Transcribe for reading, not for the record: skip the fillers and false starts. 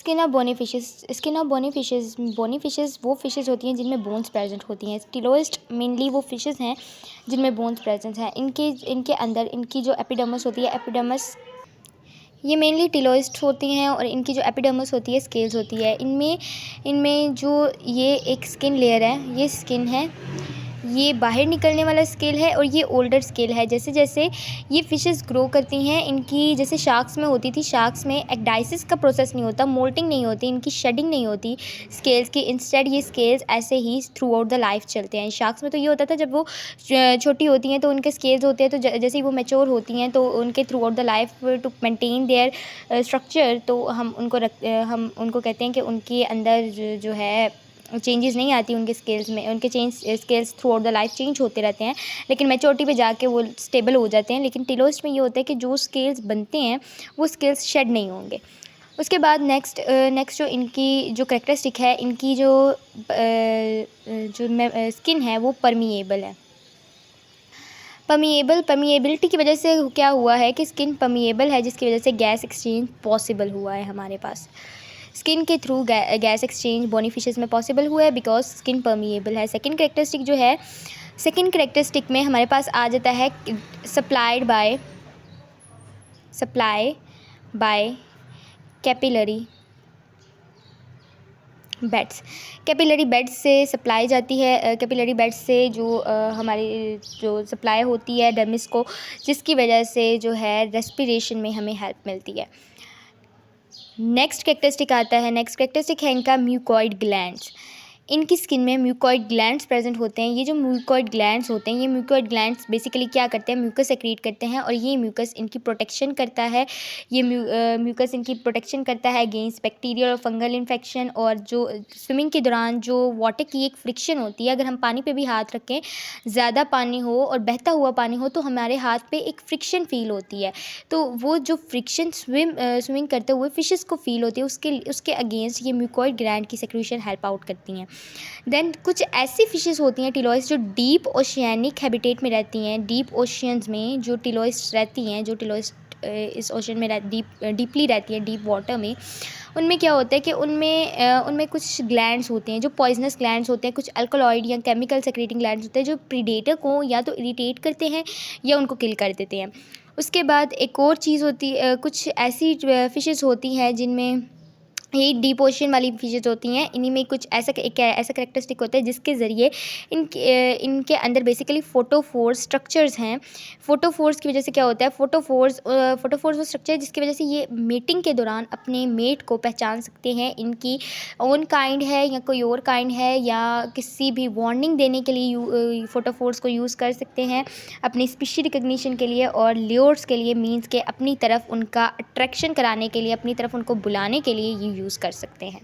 Bony fishes वो fishes होती हैं जिनमें बोन्स प्रेजेंट होती हैं। टिलोइस्ट मेनली वो फिशेस हैं जिनमें बोन्स प्रेजेंट हैं। इनके अंदर इनकी जो एपिडर्मिस होती है, एपिडर्मिस ये मेनली टिलोइस्ट होती हैं और इनकी जो एपिडर्मिस होती है स्केल्स होती है। इनमें जो ये एक स्किन लेयर है, ये स्किन है, ये बाहर निकलने वाला स्केल है और ये ओल्डर स्केल है। जैसे जैसे ये फिशेस ग्रो करती हैं, इनकी जैसे शार्क्स में होती थी, शार्क्स में एक्डाइसिस का प्रोसेस नहीं होता, मोल्टिंग नहीं होती, इनकी शेडिंग नहीं होती स्केल्स की। इंस्टेड ये स्केल्स ऐसे ही थ्रू आउट द लाइफ चलते हैं। शार्क्स में तो ये होता था जब वो छोटी होती हैं तो उनके स्केल्स होते हैं, तो जैसे ही वो मैच्योर होती हैं तो उनके throughout the life to maintain their structure, तो हम उनको कहते हैं कि उनके अंदर जो है चेंजेस नहीं आती उनके स्केल्स में। उनके scales through out the life change होते रहते हैं, लेकिन मैच्योरिटी पे जाके वो स्टेबल हो जाते हैं। लेकिन टिलोइस्ट में ये होता है कि जो स्केल्स बनते हैं वो स्केल्स शेड नहीं होंगे। उसके बाद नेक्स्ट जो इनकी जो करेक्टरिस्टिक है, इनकी जो स्किन है वो परमिएबल है। परमिएबिलिटी की वजह से क्या हुआ है कि स्किन परमिएबल है, जिसकी वजह से गैस एक्सचेंज पॉसिबल हुआ है हमारे पास। स्किन के through gas exchange bony fishes में पॉसिबल हुआ है बिकॉज स्किन परमिएबल है। सेकंड करेक्टरिस्टिक में हमारे पास आ जाता है supply by capillary beds. Capillary beds से सप्लाई जाती है। कैपिलरी बेड्स से जो हमारी जो सप्लाई होती है डर्मिस को, जिसकी वजह से जो है रेस्पिरेशन में हमें हेल्प मिलती है। नेक्स्ट करेक्टरिस्टिक है इनका म्यूकॉइड ग्लैंड्स। इनकी स्किन में म्यूकॉइड ग्लैंड्स प्रेजेंट होते हैं। ये जो म्यूकॉइड ग्लैंड्स होते हैं, ये म्यूकॉइड ग्लैंड्स बेसिकली क्या करते हैं, म्यूकस सेक्रेट करते हैं और ये म्यूकस इनकी प्रोटेक्शन करता है। ये म्यूकस इनकी प्रोटेक्शन करता है अगेंस्ट बैक्टीरियल और फंगल इन्फेक्शन। और जो स्विमिंग के दौरान जो वाटर की एक फ्रिक्शन होती है, अगर हम पानी पे भी हाथ रखें, ज़्यादा पानी हो और बहता हुआ पानी हो, तो हमारे हाथ पे एक फ्रिक्शन फील होती है। तो वो जो फ्रिक्शन स्विमिंग करते हुए फिशेस को फील होती है, उसके अगेंस्ट ये म्यूकॉइड ग्लैंड की सेक्रेशन हेल्प आउट करती हैं। देन कुछ ऐसी फिशेस होती हैं टिलोइस जो डीप ओशियानिक हैबिटेट में रहती हैं। डीप ओशियंस में जो टिलोइस रहती हैं, जो टिलोइस इस ओशन में डीपली रहती है, डीप वाटर में, उनमें क्या होता है कि उनमें कुछ ग्लैंड्स होते हैं जो पॉइजनस ग्लैंड्स होते हैं, कुछ अल्कलॉइड या केमिकल सेक्रेटिंग ग्लैंड्स होते हैं जो प्रीडेटर को या तो इरिटेट करते हैं या उनको किल कर देते हैं। उसके बाद एक और चीज़ होती कुछ ऐसी फिशेस होती हैं जिनमें ये डीप ओशन वाली फिशेस होती हैं। इन्हीं में कुछ ऐसा करेक्टरिस्टिक होता है जिसके ज़रिए इनके अंदर बेसिकली फोटोफोर्स स्ट्रक्चर्स हैं। फोटोफोर्स की वजह से क्या होता है, फोटोफोर्स वो स्ट्रक्चर है जिसकी वजह से ये मीटिंग के दौरान अपने मेट को पहचान सकते हैं। इनकी ओन काइंड है या कोई और काइंड है, या किसी भी वार्निंग देने के लिए फोटोफोर्स को यूज़ कर सकते हैं अपनी स्पीशी रिकग्निशन के लिए और ल्योर्स के लिए, मीन्स के अपनी तरफ उनका अट्रैक्शन कराने के लिए, अपनी तरफ उनको बुलाने के लिए ये यूज़ कर सकते हैं।